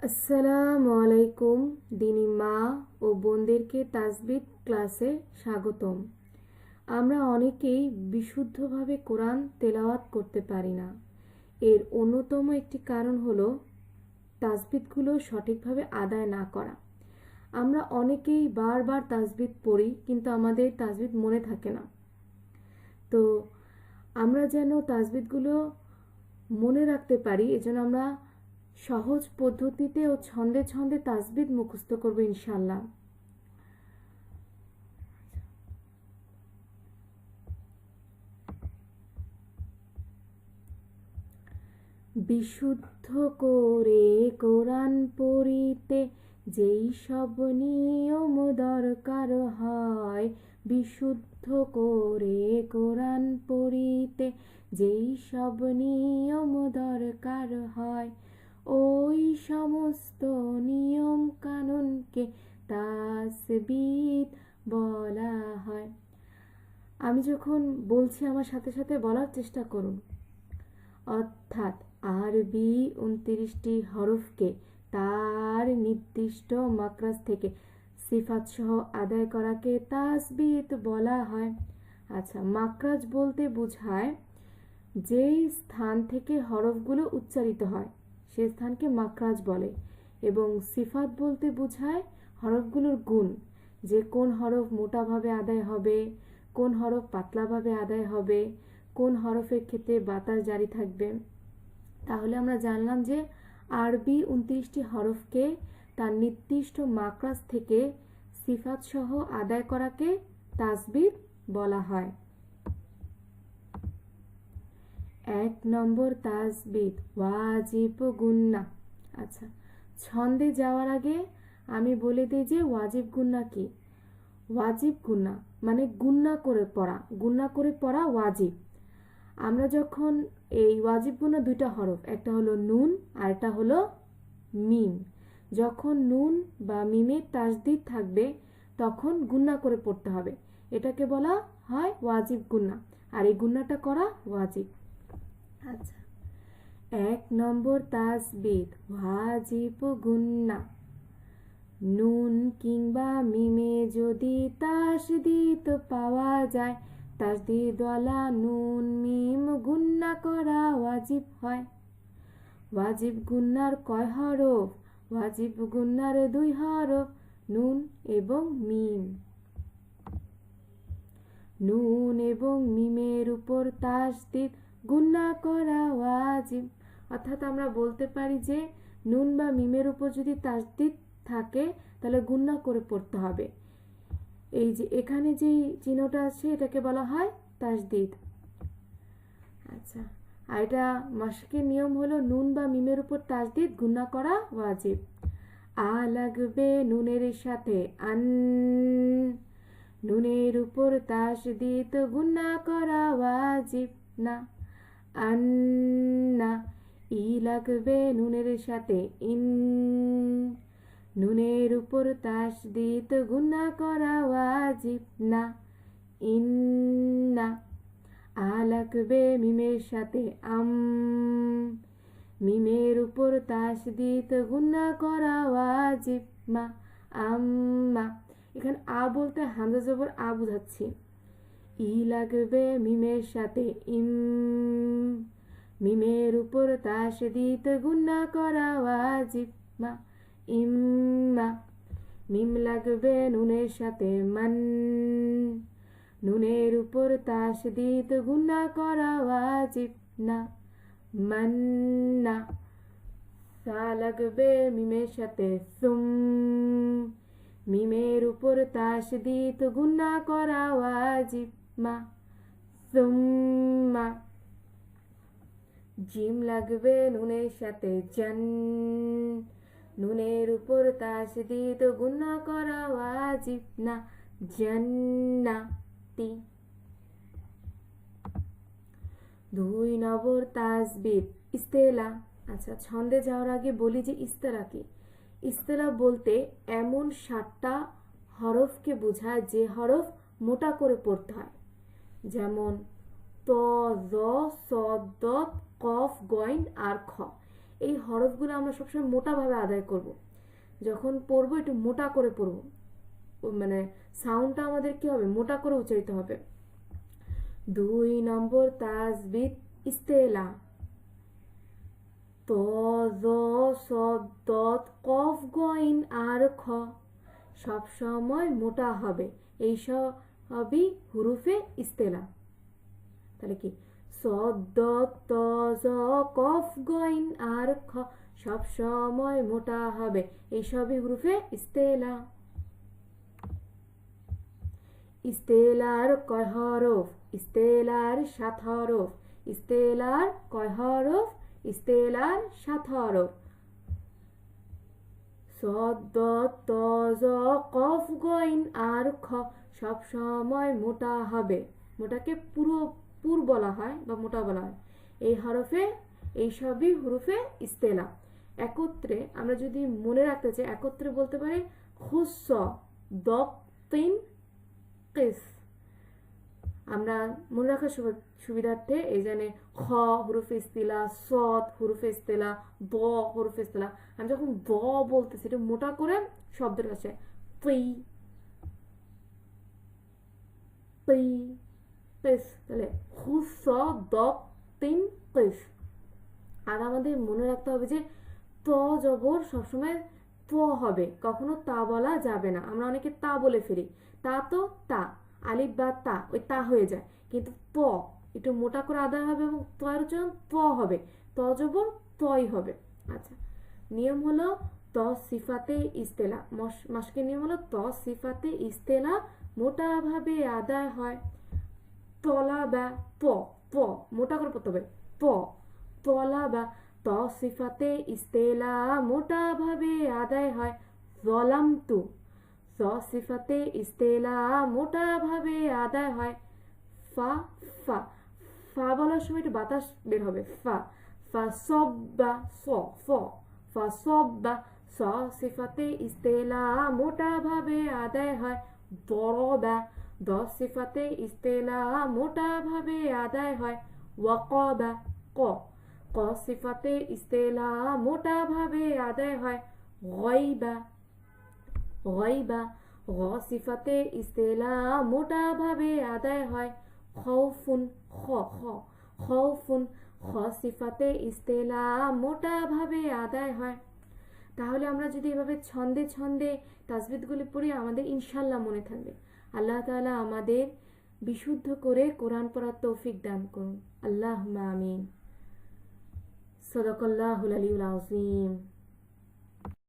আসসালামু আলাইকুম দিনী মা ও বোনদেরকে তাজবিদ ক্লাসে স্বাগতম। আমরা অনেকেই বিশুদ্ধভাবে কোরআন তেলাওয়াত করতে পারি না। এর অন্যতম একটি কারণ হলো তাজবিদগুলো সঠিকভাবে আদায় না করা। আমরা অনেকেই বারবার তাজবিদ পড়ি, কিন্তু আমাদের তাজবিদ মনে থাকে না। তো আমরা যেন তাজবিদগুলো মনে রাখতে পারি, এজন্য আমরা সহজ পদ্ধতিতে ও ছন্দে ছন্দে তাজবিদ মুখস্থ করব ইনশাল্লাহ। বিশুদ্ধ করে কোরআন পড়িতে যেই সব নিয়ম দরকার হয়, বিশুদ্ধ করে কোরআন পড়িতে যেই সব নিয়ম দরকার হয়, ওই সমস্ত নিয়ম কানুনকে তাসবিদ বলা হয়। আমি যখন বলছি আমার সাথে সাথে বলার চেষ্টা করুন। অর্থাৎ আরবি 29টি হরফকে তার নির্দিষ্ট মাখরাজ থেকে সিফাত সহ আদায় করাকে তাসবিদ বলা হয়। আচ্ছা, মাখরাজ বলতে বোঝায় যেই স্থান থেকে হরফগুলো উচ্চারিত হয় সে স্থানকে মাখরাজ বলে, এবং সিফাত বলতে বোঝায় হরফগুলোর গুণ, যে কোন হরফ মোটাভাবে আদায় হবে, কোন হরফ পাতলাভাবে আদায় হবে, কোন হরফের ক্ষেত্রে বাতাস জারি থাকবে। তাহলে আমরা জানলাম যে আরবি 29টি হরফকে তার নির্দিষ্ট মাখরাজ থেকে সিফাত সহ আদায় করাকে তাসবিদ বলা হয়। 1 নম্বর তাসবিদ ওয়াজিব গুন্না। আচ্ছা, ছন্দে যাওয়ার আগে আমি বলে দিই যে ওয়াজিব গুন্না কি। ওয়াজিব গুন্না মানে গুন্না করে পড়া ওয়াজিব। আমরা যখন এই ওয়াজিব গুন্না দুইটা হরফ, একটা হলো নুন আর একটা হলো মিম, যখন নুন বা মিমে তাসদিদ থাকবে তখন গুন্না করে পড়তে হবে, এটাকে বলা হয় ওয়াজিব গুন্না, আর এই গুন্নাটা করা ওয়াজিব। আচ্ছা, 1 নম্বর তাসবিদ ওয়াজিব গুন্না। নুন কিংবা মিমে যদি তাসদিদ পাওয়া যায়, তাসদিদওয়ালা নুন মিম গুন্না করা ওয়াজিব হয়। ওয়াজিব গুন্নার কয় হরফ? ওয়াজিব গুন্নার 2 হরফ, নুন এবং মিম। নুন এবং মিমের উপর তাসদিদ গুন্না করা ওয়াজিব। অর্থাৎ আমরা বলতে পারি যে নুন বা মিমের উপর যদি তাসদিদ থাকে তাহলে গুন্না করে পড়তে হবে। এই যে এখানে যে চিহ্নটা আছে এটাকে বলা হয় তাসদিদ। আচ্ছা, আর এটা মাসকের নিয়ম হলো নুন বা মিমের উপর তাসদিদ গুন্না করা ওয়াজিব। আ লাগবে নুনের সাথে আন, নুনের উপর তাসদিদ গুন্না করা ওয়াজিব না। আন্না। ই লাগবে নুনের সাথে ইন, নুনের উপর তাসদিদ গুন্না করা ওয়াজিব না। ইন্না। আ লাগবে মিমের সাথে আম, মিমের উপর তাসদিদ গুন্না করা ওয়াজিব মা। আম্মা। এখানে আ বলতে হামজা জবর আ বুঝাচ্ছি। ই লাগবে মিমের সাথে ইম, মিমের উপর তাসদিদ গুন্না করা ওয়াজিব মা। ইম্মা। মিম লাগবে নুনের সাথে মান, নুনের উপর তাসদিদ গুন্না করা ওয়াজিব না। মান্না। সা লাগবে মিমের সাথে সুম, মিমের উপর তাসদিদ গুন্না করা ওয়াজিব মা। সুম্মা। জিম লাগবে নুনের সাথে জান, নুনের উপর তাসদিদ গুন্না করা ওয়াজিব না। জান্নাতি। 2 নম্বর তাসবিদ ইস্তেলা। আচ্ছা, ছন্দে যাওয়ার আগে বলি যে ইস্তেলা কি। ইস্তেলা বলতে এমন 7টা হরফকে বোঝায় যে হরফ মোটা করে পড়তে হয়, যেমন ত, জ, স, দ, কফ, গইন আর খ। এই হরফগুলো আমরা সবসময় মোটাভাবে আদায় করব। যখন পড়বো একটু মোটা করে পড়বো, মানে সাউন্ডটা আমাদের কি হবে, মোটা করে উচ্চারিত হবে। 2 নম্বর তাজবিদ ইস্তেলা। ত জ স দত কফ গইন আর খ সব সময় মোটা হবে, এই সবই হুরুফে ইস্তেলা। তাহলে কি সদ ত জ কফ গইন আর খ সব সময় মোটা হবে, এই সবই হুরুফে ইস্তেলা। ইস্তেলার কয় হরফ? ইস্তেলার 7 হরফ। ইস্তেলার কয় হরফ? ইস্তেলার 7 হরফ। সদ ত জ কফ গইন আর খ সব সময় মোটা হবে, মোটাকে পুর বলা হয় বা মোটা বলা হয়। এই হরফে, এই সবই হুরুফে ইস্তেলা। একত্রে আমরা যদি মনে রাখতে চাই, একত্রে বলতে পারি খুস দক তিন কিস। আমরা মনে রাখার সুবিধার্থে এই জানে খ হুরুফে ইস্তিলা, সদ হুরুফে ইস্তেলা, দ হুরুফে ইস্তেলা। আমি যখন দ বলতেছি এটা মোটা করে শব্দের কাছে তুই তুই কিস, তাহলে খুস দক তিন কিস। আর আমাদের মনে রাখতে হবে যে ত জবর সবসময় ত হবে, কখনো তা বলা যাবে না। আমরা অনেকে তা বলে ফেলি, তা তো তা, আলিফ বা তা ওই তা হয়ে যায়, কিন্তু ত একটু মোটা করে আদায় হবে এবং তয়ের উচ্চারণ ত হবে, ত জবর তই হবে। আচ্ছা, নিয়ম হলো ত সিফাতে ইস্তেলা, মাসকে নিয়ম হলো ত সিফাতে ইস্তেলা মোটাভাবে আদায় হয়। তলা বা প প মোটা করে পড়তে হবে, প তলা বা ত সিফাতে ইস্তেলা মোটাভাবে আদায় হয়। জলামতু স সিফাতে ইস্তেলা মোটাভাবে আদায় হয়। ফা ফা ফা বলার সময় একটু বাতাস বের হবে, ফা ফা সব্বা স ফ ফা সব্বা স সিফাতে ইস্তেলা মোটাভাবে আদায় হয়। দরবা দ সিফাতে ইস্তেলা মোটাভাবে আদায় হয়। ওয়াকাবা ক ক সিফাতে ইস্তেলা মোটাভাবে আদায় হয়। গায়বা গায়বা গ সিফাতে ইস্তেলা মোটাভাবে আদায় হয়। খাউফুন খ খ খাউফুন খ সিফাতে ইস্তেলা মোটাভাবে আদায় হয়। তাহলে আমরা যদি এভাবে ছন্দে ছন্দে তাসবিদগুলি পড়ি আমাদের ইনশাল্লাহ মনে থাকবে। আল্লাহ তাআলা আমাদের বিশুদ্ধ করে কোরআন পড়ার তৌফিক দান করুন। আল্লাহুম্মা আমিন। সাদাকাল্লাহুল আলিয়্যুল আযীম।